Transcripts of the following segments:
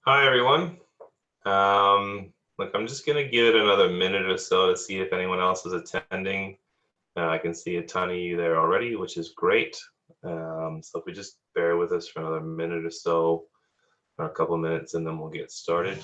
Hi, everyone. Look, I'm just going to give it another minute or so to see if anyone else is attending. I can see a ton of you there already, which is great. So if we just bear with us for another minute or so, or a couple minutes, and then we'll get started.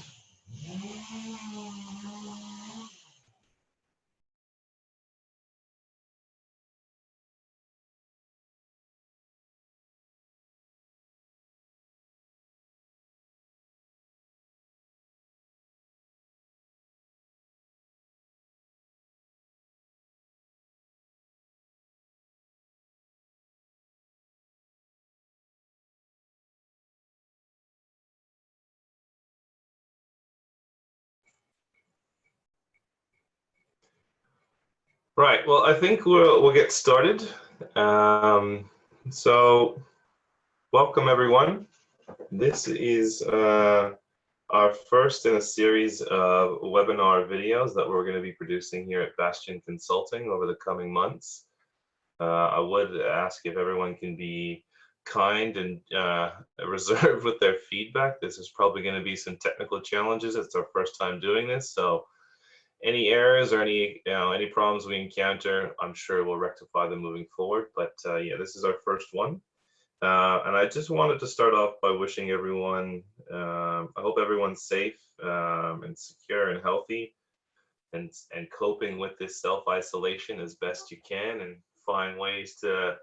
Right. Well, I think we'll get started. So welcome, everyone. This is our first in a series of webinar videos that we're going to be producing here at Bastian Consulting over the coming months. I would ask if everyone can be kind and reserved with their feedback. This is probably going to be some technical challenges. It's our first time doing this, so any errors or any problems we encounter, I'm sure we'll rectify them moving forward. But yeah, this is our first one. And I just wanted to start off by wishing everyone, I hope everyone's safe and secure and healthy and coping with this self-isolation as best you can and find ways to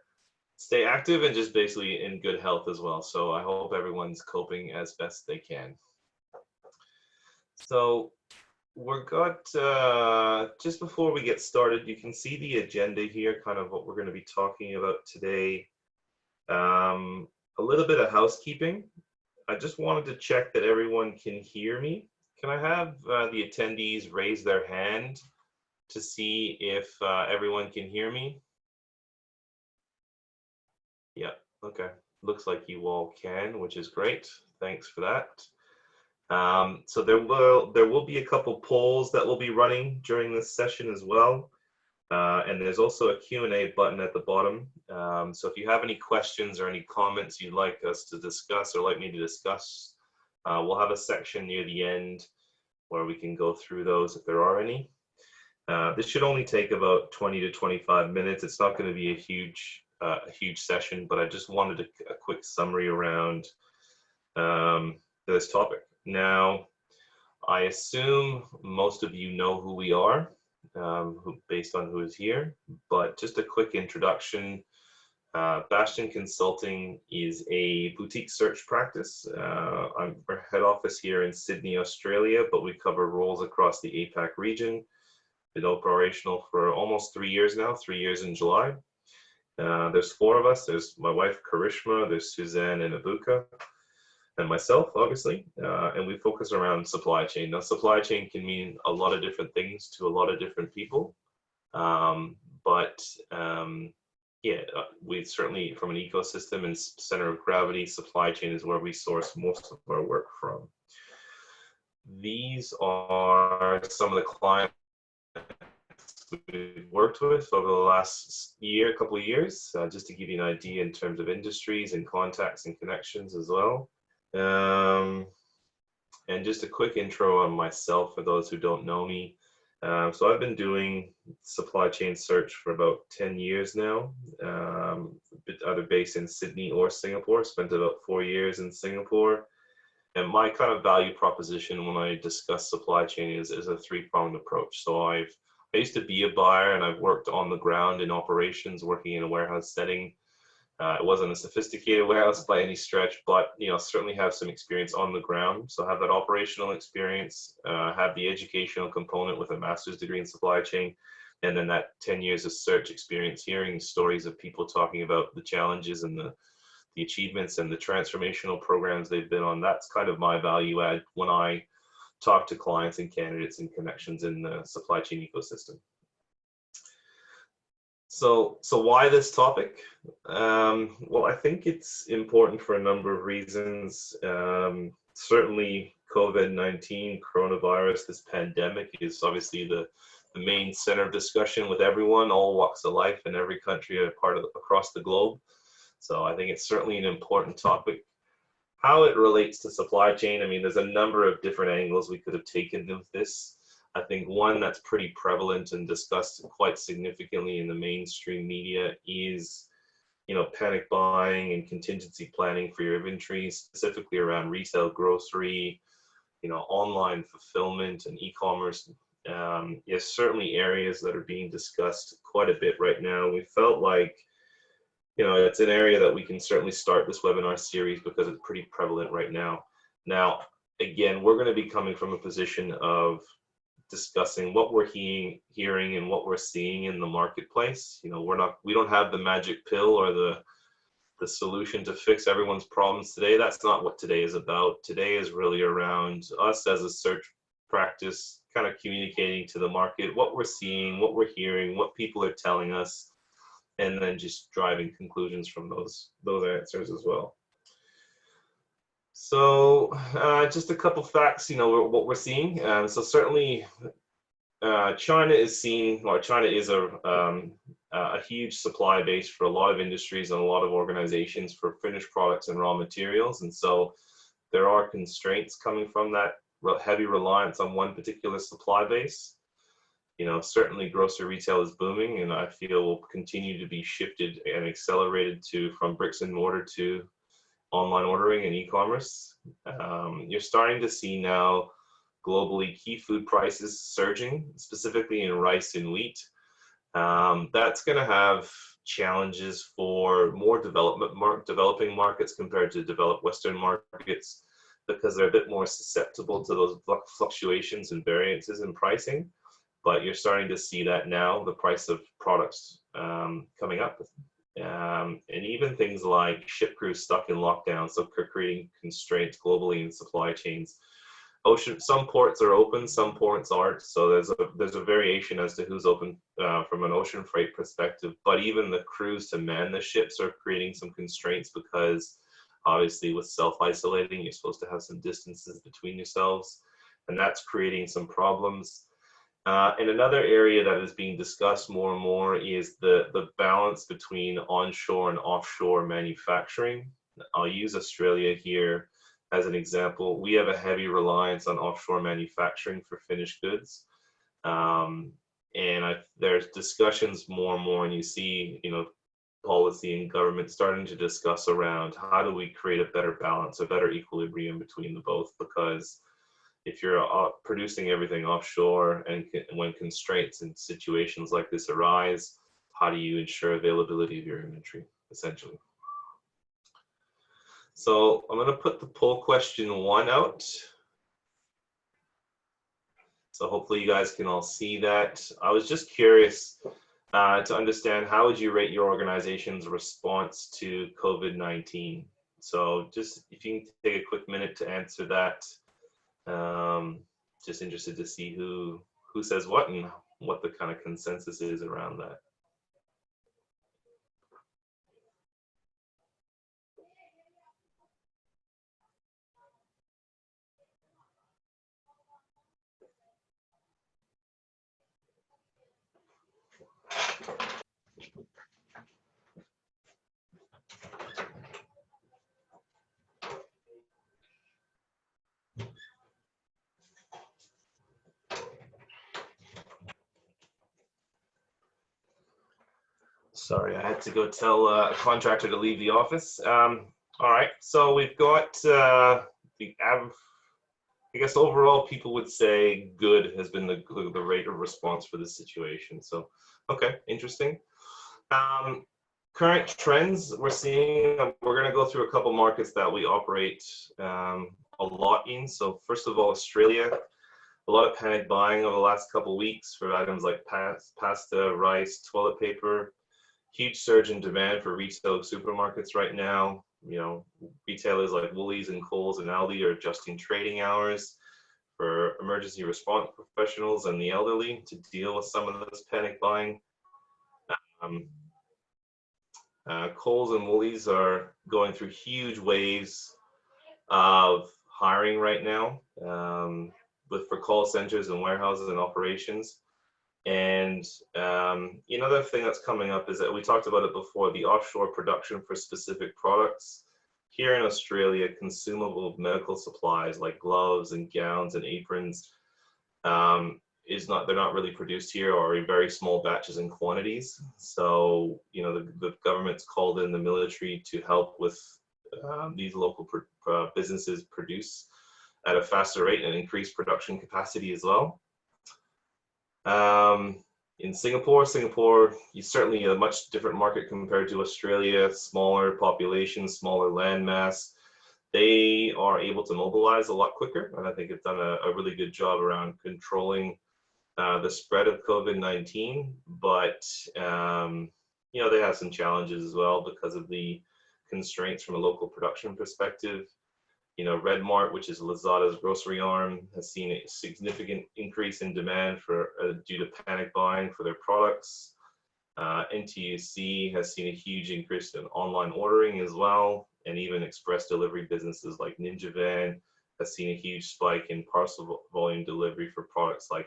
stay active and just basically in good health as well. So I hope everyone's coping as best they can. So just before we get started, you can see the agenda here, kind of what we're going to be talking about today. A little bit of housekeeping. I just wanted to check that everyone can hear me. Can I have the attendees raise their hand to see if everyone can hear me? Yeah, okay. Looks like you all can, which is great. Thanks for that. So there will be a couple polls that will be running during this session as well. And there's also a Q&A button at the bottom. So if you have any questions or any comments you'd like us to discuss or like me to discuss, we'll have a section near the end where we can go through those if there are any. This should only take about 20 to 25 minutes. It's not going to be a huge session, but I just wanted a quick summary around this topic. Now, I assume most of you know who we are, based on who is here, but just a quick introduction. Bastian Consulting is a boutique search practice. Our head office here in Sydney, Australia, but we cover roles across the APAC region. Been operational for almost 3 years now, 3 years in July. There's 4 of us. There's my wife, Karishma, there's Suzanne and Abuka, and myself, obviously, and we focus around supply chain. Now, supply chain can mean a lot of different things to a lot of different people, yeah, we certainly, from an ecosystem and center of gravity, supply chain is where we source most of our work from. These are some of the clients we've worked with over the last couple of years, just to give you an idea in terms of industries and contacts and connections as well. And just a quick intro on myself for those who don't know me. So I've been doing supply chain search for about 10 years now, either based in Sydney or Singapore. Spent about 4 years in Singapore. And my kind of value proposition when I discuss supply chain is a 3-pronged approach. So I used to be a buyer, and I've worked on the ground in operations, working in a warehouse setting. It wasn't a sophisticated warehouse by any stretch, but certainly have some experience on the ground. So have that operational experience, have the educational component with a master's degree in supply chain, and then that 10 years of search experience, hearing stories of people talking about the challenges and the achievements and the transformational programs they've been on. That's kind of my value add when I talk to clients and candidates and connections in the supply chain ecosystem. So why this topic? Well, I think it's important for a number of reasons. Certainly COVID-19, coronavirus, this pandemic is obviously the main center of discussion with everyone, all walks of life in every country across the globe. So I think it's certainly an important topic. How it relates to supply chain, I mean, there's a number of different angles we could have taken with this. I think one that's pretty prevalent and discussed quite significantly in the mainstream media is, panic buying and contingency planning for your inventory, specifically around retail, grocery, online fulfillment and e-commerce. Yes, certainly areas that are being discussed quite a bit right now. We felt like, it's an area that we can certainly start this webinar series because it's pretty prevalent right now. Now, again, we're going to be coming from a position of discussing what we're hearing and what we're seeing in the marketplace. We don't have the magic pill or the solution to fix everyone's problems today. That's not what today is about. Today is really around us as a search practice, kind of communicating to the market what we're seeing, what we're hearing, what people are telling us, and then just driving conclusions from those answers as well. So just a couple facts, what we're seeing. So certainly China is a huge supply base for a lot of industries and a lot of organizations for finished products and raw materials. And so there are constraints coming from that heavy reliance on one particular supply base. Certainly grocery retail is booming, and I feel will continue to be shifted and accelerated from bricks and mortar to online ordering and e-commerce. You're starting to see now globally key food prices surging, specifically in rice and wheat. That's going to have challenges for more developing markets compared to developed Western markets, because they're a bit more susceptible to those fluctuations and variances in pricing. But you're starting to see that now, the price of products coming up. And even things like ship crews stuck in lockdown, so creating constraints globally in supply chains. Some ports are open, some ports aren't, so there's a variation as to who's open from an ocean freight perspective. But even the crews to man the ships are creating some constraints, because obviously with self-isolating, you're supposed to have some distances between yourselves, and that's creating some problems. And another area that is being discussed more and more is the balance between onshore and offshore manufacturing. I'll use Australia here as an example. We have a heavy reliance on offshore manufacturing for finished goods. And there's discussions more and more, and you see, policy and government starting to discuss around how do we create a better balance, a better equilibrium between the both, because if you're producing everything offshore and when constraints and situations like this arise, how do you ensure availability of your inventory, essentially? So I'm going to put the poll question 1 out. So hopefully you guys can all see that. I was just curious to understand, how would you rate your organization's response to COVID-19? So just if you can take a quick minute to answer that. Just interested to see who says what and what the kind of consensus is around that. Sorry, I had to go tell a contractor to leave the office. All right, so we've got I guess overall people would say good has been the rate of response for this situation. So, okay, interesting. Current trends we're seeing, we're going to go through a couple markets that we operate a lot in. So first of all, Australia. A lot of panic buying over the last couple of weeks for items like pasta, rice, toilet paper. Huge surge in demand for retail supermarkets right now. Retailers like Woolies and Coles and Aldi are adjusting trading hours for emergency response professionals and the elderly to deal with some of this panic buying. Coles and Woolies are going through huge waves of hiring right now, for call centers and warehouses and operations. And another thing that's coming up is that we talked about it before, the offshore production for specific products. here in Australia, consumable medical supplies like gloves and gowns and aprons they're not really produced here or in very small batches and quantities. So, the government's called in the military to help with these local businesses produce at a faster rate and increase production capacity as well. In Singapore is certainly a much different market compared to Australia, smaller population, smaller land mass. They are able to mobilize a lot quicker, and I think have done a really good job around controlling the spread of COVID-19, but they have some challenges as well because of the constraints from a local production perspective. Red Mart, which is Lazada's grocery arm, has seen a significant increase in demand due to panic buying for their products. NTUC has seen a huge increase in online ordering as well, and even express delivery businesses like Ninja Van has seen a huge spike in parcel volume delivery for products like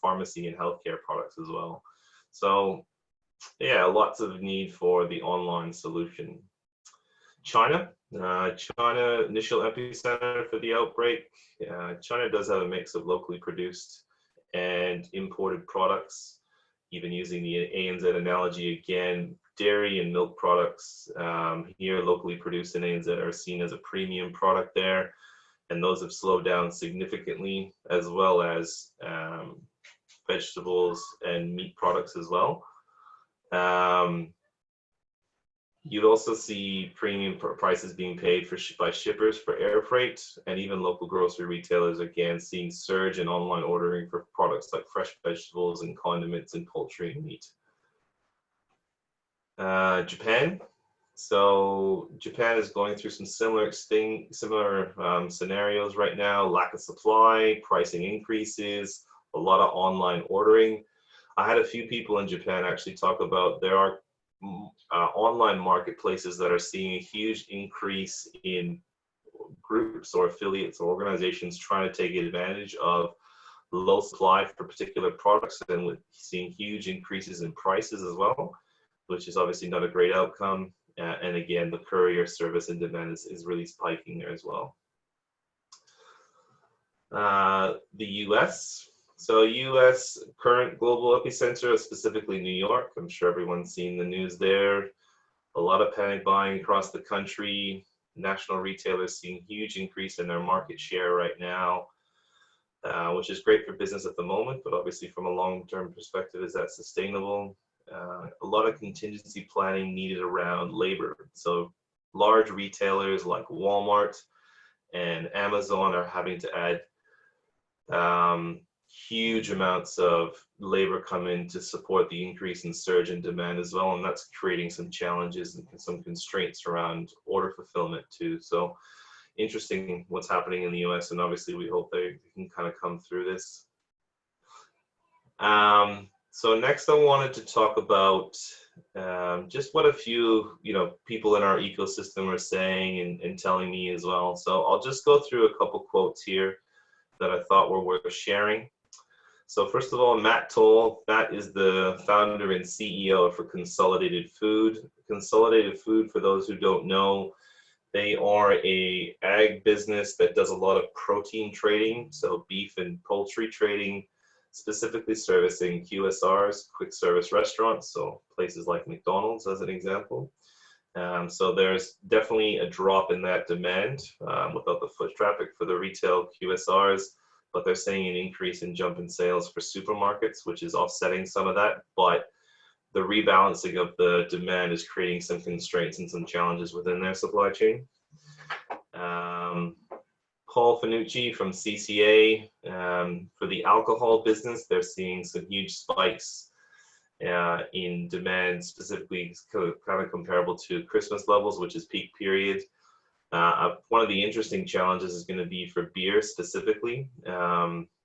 pharmacy and healthcare products as well. So yeah, lots of need for the online solution. China initial epicenter for the outbreak. China does have a mix of locally produced and imported products. Even using the ANZ analogy again, dairy and milk products here locally produced in ANZ are seen as a premium product there, and those have slowed down significantly, as well as vegetables and meat products as well. You'd also see premium prices being paid by shippers for air freight, and even local grocery retailers again seeing surge in online ordering for products like fresh vegetables and condiments and poultry and meat. Japan. So Japan is going through some similar scenarios right now: lack of supply, pricing increases, a lot of online ordering. I had a few people in Japan actually talk about there are online marketplaces that are seeing a huge increase in groups or affiliates or organizations trying to take advantage of low supply for particular products, and with seeing huge increases in prices as well, which is obviously not a great outcome. And again, the courier service and demand is really spiking there as well. The US. So US current global epicenter is specifically New York. I'm sure everyone's seen the news there. A lot of panic buying across the country. National retailers seeing huge increase in their market share right now, which is great for business at the moment, but obviously from a long-term perspective, is that sustainable? A lot of contingency planning needed around labor. So large retailers like Walmart and Amazon are having to add huge amounts of labor come in to support the increase in surge in demand as well, and that's creating some challenges and some constraints around order fulfillment too. So interesting what's happening in the US, and obviously we hope they can kind of come through this. So next I wanted to talk about just what a few people in our ecosystem are saying and telling me as well. So I'll just go through a couple quotes here that I thought were worth sharing. So first of all, Matt Toll, Matt is the founder and CEO for Consolidated Food. Consolidated Food, for those who don't know, they are a ag business that does a lot of protein trading, so beef and poultry trading, specifically servicing QSRs, quick service restaurants, so places like McDonald's as an example. So there's definitely a drop in that demand without the foot traffic for the retail QSRs, but they're seeing an increase in jump in sales for supermarkets, which is offsetting some of that. But the rebalancing of the demand is creating some constraints and some challenges within their supply chain. Paul Finucci from CCA, for the alcohol business, they're seeing some huge spikes in demand, specifically kind of comparable to Christmas levels, which is peak period. One of the interesting challenges is going to be for beer specifically,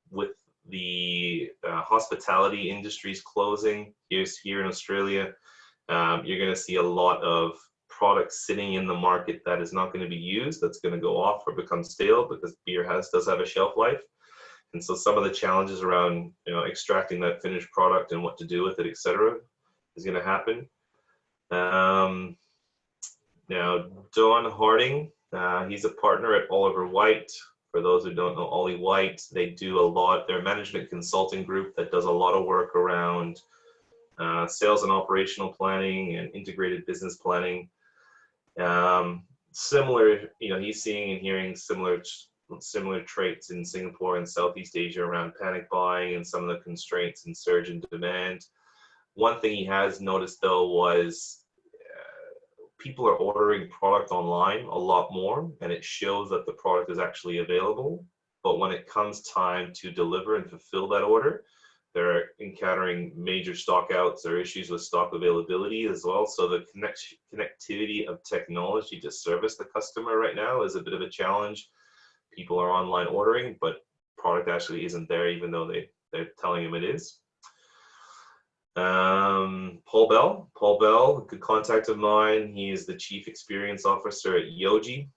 with the hospitality industries closing here in Australia. You're going to see a lot of products sitting in the market that is not going to be used, that's going to go off or become stale, because beer does have a shelf life. And so some of the challenges around extracting that finished product and what to do with it, etc., is going to happen. Now, Don Harding, he's a partner at Oliver White. For those who don't know Ollie White, they do a lot, they're a management consulting group that does a lot of work around sales and operational planning and integrated business planning. Similar, he's seeing and hearing similar traits in Singapore and Southeast Asia around panic buying and some of the constraints and surge in demand. One thing he has noticed though was people are ordering product online a lot more, and it shows that the product is actually available. But when it comes time to deliver and fulfill that order, they're encountering major stockouts or issues with stock availability as well. So the connectivity of technology to service the customer right now is a bit of a challenge. People are online ordering, but product actually isn't there, even though they're telling them it is. Paul Bell, a good contact of mine. He is the Chief Experience Officer at Yoji.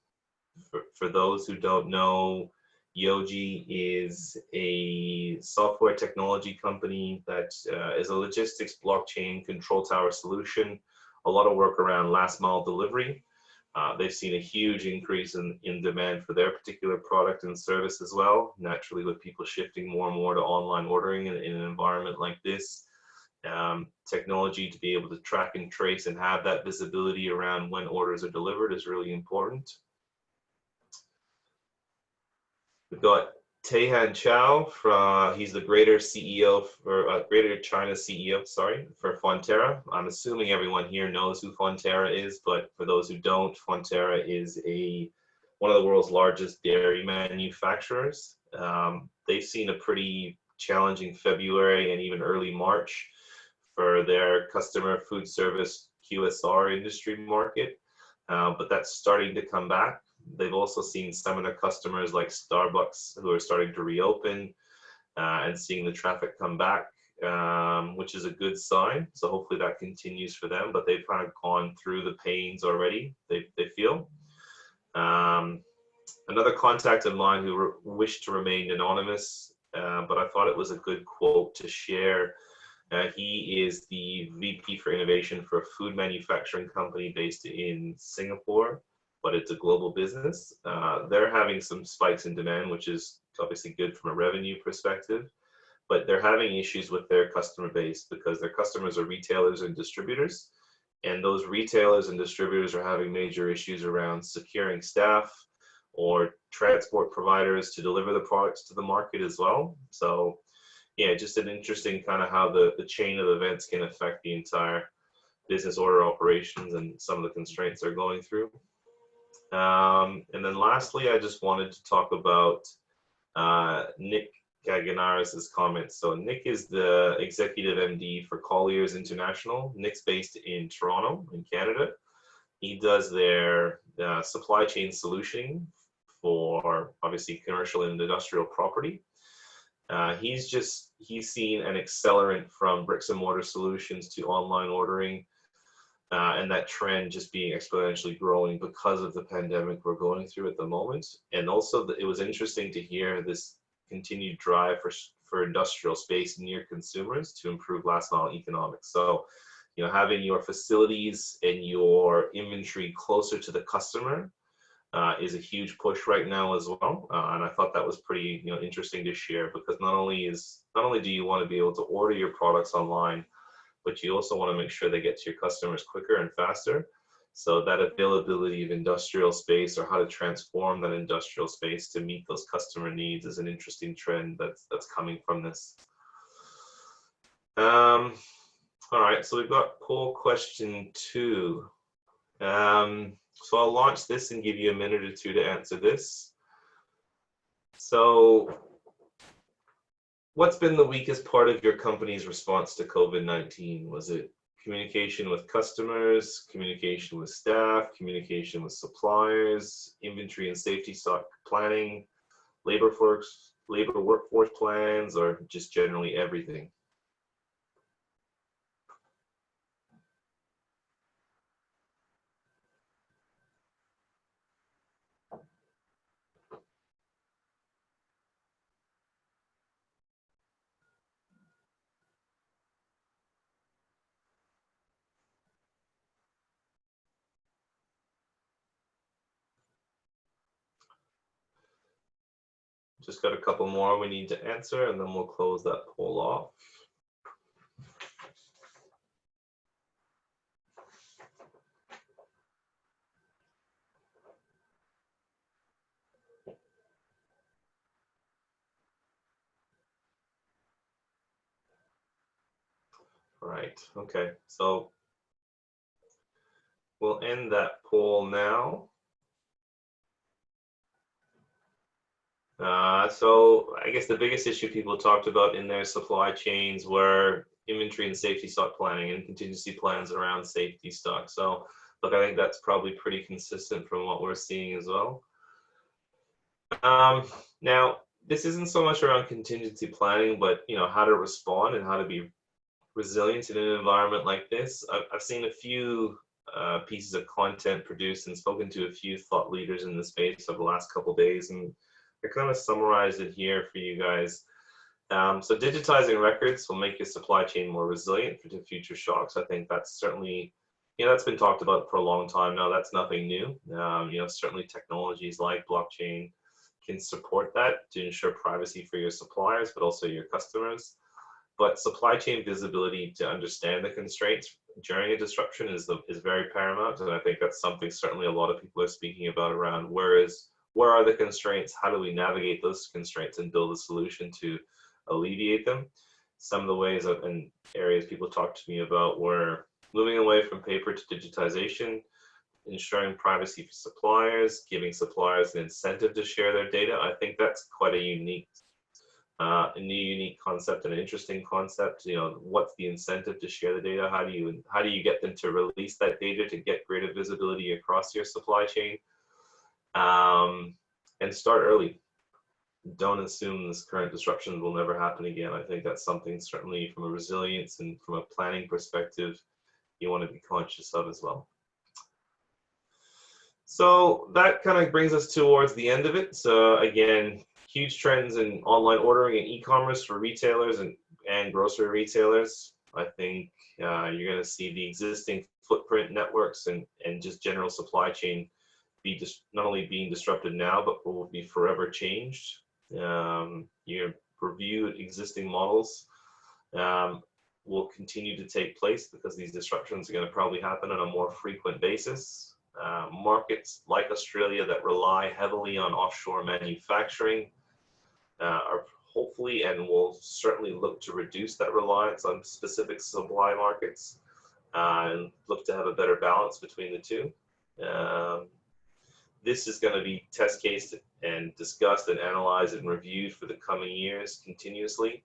For those who don't know, Yoji is a software technology company that is a logistics blockchain control tower solution. A lot of work around last mile delivery. They've seen a huge increase in demand for their particular product and service as well. Naturally, with people shifting more and more to online ordering in an environment like this. Technology to be able to track and trace and have that visibility around when orders are delivered is really important. We've got Teehun Chara, he's the Greater China CEO, for Fonterra. I'm assuming everyone here knows who Fonterra is, but for those who don't, Fonterra is one of the world's largest dairy manufacturers. They've seen a pretty challenging February and even early March for their customer food service QSR industry market, but that's starting to come back. They've also seen some of their customers like Starbucks who are starting to reopen and seeing the traffic come back, which is a good sign. So hopefully that continues for them, but they've kind of gone through the pains already, they feel. Another contact of mine who wished to remain anonymous, but I thought it was a good quote to share. He is the VP for innovation for a food manufacturing company based in Singapore, but it's a global business. They're having some spikes in demand, which is obviously good from a revenue perspective, but they're having issues with their customer base because their customers are retailers and distributors. And those retailers and distributors are having major issues around securing staff or transport providers to deliver the products to the market as well. So yeah, just an interesting kind of how the chain of events can affect the entire business order operations and some of the constraints they're going through. And then lastly, I just wanted to talk about Nick Kagan comments. So Nick is the executive MD for Colliers International. Nick's based in Toronto, in Canada. He does their supply chain solutioning for obviously commercial and industrial property. He's seen an accelerant from bricks and mortar solutions to online ordering, and that trend just being exponentially growing because of the pandemic we're going through at the moment. And also it was interesting to hear this continued drive for industrial space near consumers to improve last mile economics. So, having your facilities and your inventory closer to the customer is a huge push right now as well, and I thought that was pretty interesting to share, because not only do you want to be able to order your products online, but you also want to make sure they get to your customers quicker and faster. So that availability of industrial space, or how to transform that industrial space to meet those customer needs, is an interesting trend that's coming from this. All right, so we've got poll question 2. So I'll launch this and give you a minute or two to answer this. So, what's been the weakest part of your company's response to COVID-19? Was it communication with customers, communication with staff, communication with suppliers, inventory and safety stock planning, labor workforce plans, or just generally everything? Just got a couple more we need to answer, and then we'll close that poll off. Right, okay, so we'll end that poll now. So I guess the biggest issue people talked about in their supply chains were inventory and safety stock planning and contingency plans around safety stock. So look, I think that's probably pretty consistent from what we're seeing as well. Now, this isn't so much around contingency planning, but how to respond and how to be resilient in an environment like this. I've seen a few pieces of content produced and spoken to a few thought leaders in the space over the last couple of days, and I kind of summarized it here for you guys. So digitizing records will make your supply chain more resilient to future shocks. I think that's certainly, that's been talked about for a long time now. That's nothing new. Certainly technologies like blockchain can support that to ensure privacy for your suppliers, but also your customers. But supply chain visibility to understand the constraints during a disruption is very paramount, and I think that's something certainly a lot of people are speaking about around where are the constraints, how do we navigate those constraints and build a solution to alleviate them. Some of the ways and areas people talk to me about were moving away from paper to digitization, ensuring privacy for suppliers, giving suppliers an incentive to share their data. I think that's quite a unique concept and an interesting concept. What's the incentive to share the data? How do you get them to release that data to get greater visibility across your supply chain? And start early. Don't assume this current disruption will never happen again. I think that's something certainly from a resilience and from a planning perspective you want to be conscious of as well. So that kind of brings us towards the end of it. So again, huge trends in online ordering and e-commerce for retailers and grocery retailers. I think you're going to see the existing footprint networks and just general supply chain be just not only being disrupted now, but will be forever changed. Your review existing models will continue to take place because these disruptions are going to probably happen on a more frequent basis. Markets like Australia that rely heavily on offshore manufacturing are hopefully and will certainly look to reduce that reliance on specific supply markets and look to have a better balance between the two. This is going to be test cased and discussed and analyzed and reviewed for the coming years continuously.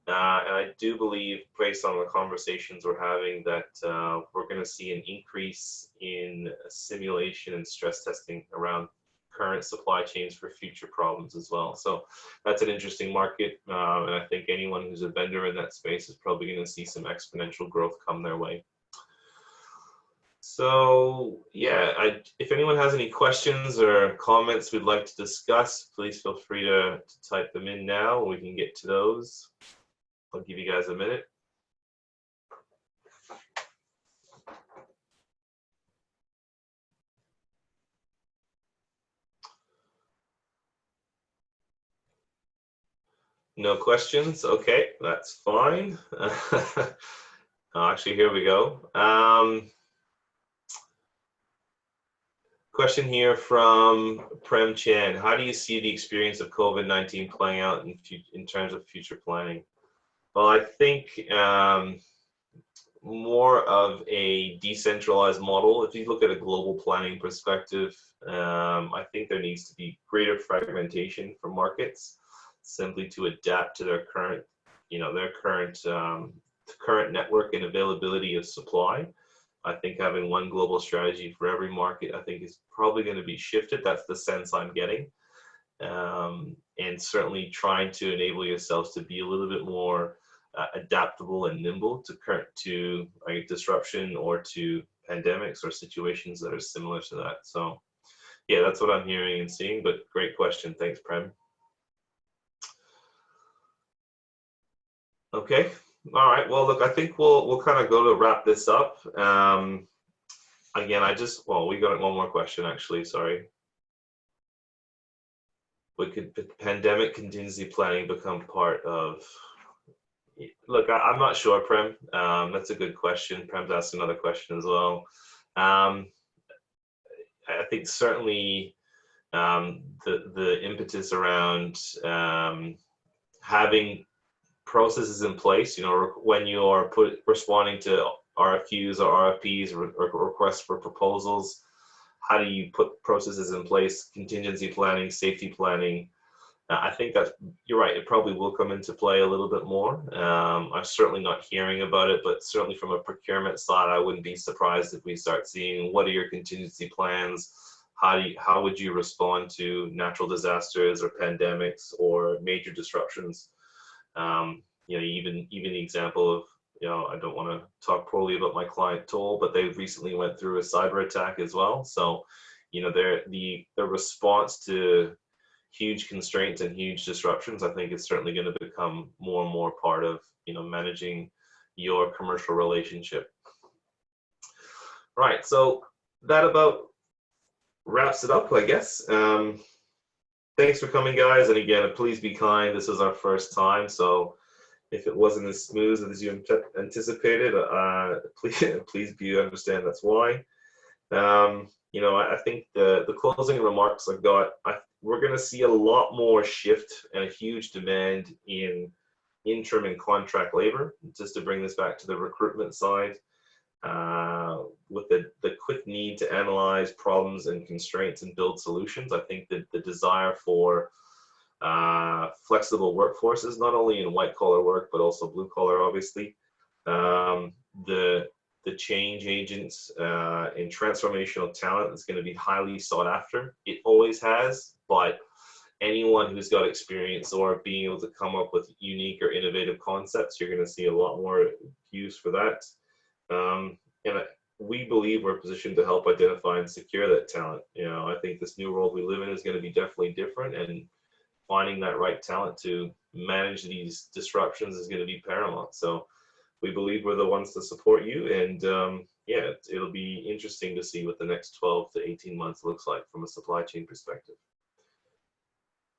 And I do believe, based on the conversations we're having, that we're going to see an increase in simulation and stress testing around current supply chains for future problems as well. So that's an interesting market. And I think anyone who's a vendor in that space is probably going to see some exponential growth come their way. So yeah, if anyone has any questions or comments we'd like to discuss, please feel free to type them in now. We can get to those. I'll give you guys a minute. No questions? Okay, that's fine. Actually, here we go. Question here from Prem Chan. How do you see the experience of COVID-19 playing out in terms of future planning? Well, I think more of a decentralized model. If you look at a global planning perspective, I think there needs to be greater fragmentation for markets, simply to adapt to their current, current network and availability of supply. I think having one global strategy for every market, I think, is probably going to be shifted. That's the sense I'm getting. And certainly trying to enable yourselves to be a little bit more adaptable and nimble to disruption or to pandemics or situations that are similar to that. So yeah, that's what I'm hearing and seeing, but great question. Thanks, Prem. Okay. All right. Well, look, I think we'll kind of go to wrap this up. Again, we got one more question actually. Sorry. could pandemic contingency planning become part of? Look, I'm not sure, Prem. That's a good question. Prem's asked another question as well. Um, I think certainly the impetus around having processes in place, when you're responding to RFQs or RFPs or requests for proposals, how do you put processes in place, contingency planning, safety planning? I think that you're right. It probably will come into play a little bit more. I'm certainly not hearing about it, but certainly from a procurement side, I wouldn't be surprised if we start seeing what are your contingency plans? How would you respond to natural disasters or pandemics or major disruptions? Even the example of, I don't want to talk poorly about my client Toll, but they recently went through a cyber attack as well. So, the response to huge constraints and huge disruptions, I think, is certainly going to become more and more part of, managing your commercial relationship. Right. So that about wraps it up, I guess. Thanks for coming, guys. And again, please be kind. This is our first time, so if it wasn't as smooth as you anticipated, please be understand that's why. I think the closing remarks I've got, we're going to see a lot more shift and a huge demand in interim and contract labor, just to bring this back to the recruitment side, with the quick need to analyze problems and constraints and build solutions. I think that the desire for flexible workforces, not only in white collar work, but also blue collar, obviously. The change agents in transformational talent is going to be highly sought after. It always has, but anyone who's got experience or being able to come up with unique or innovative concepts, you're going to see a lot more use for that. And we believe we're positioned to help identify and secure that talent. I think this new world we live in is going to be definitely different, and finding that right talent to manage these disruptions is going to be paramount. So we believe we're the ones to support you, and it'll be interesting to see what the next 12 to 18 months looks like from a supply chain perspective.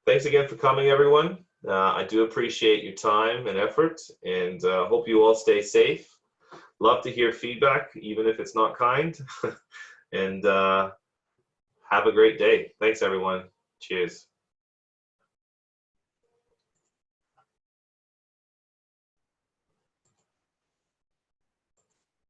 Thanks again for coming, everyone. I do appreciate your time and effort, and hope you all stay safe. Love to hear feedback, even if it's not kind. And have a great day. Thanks, everyone. Cheers.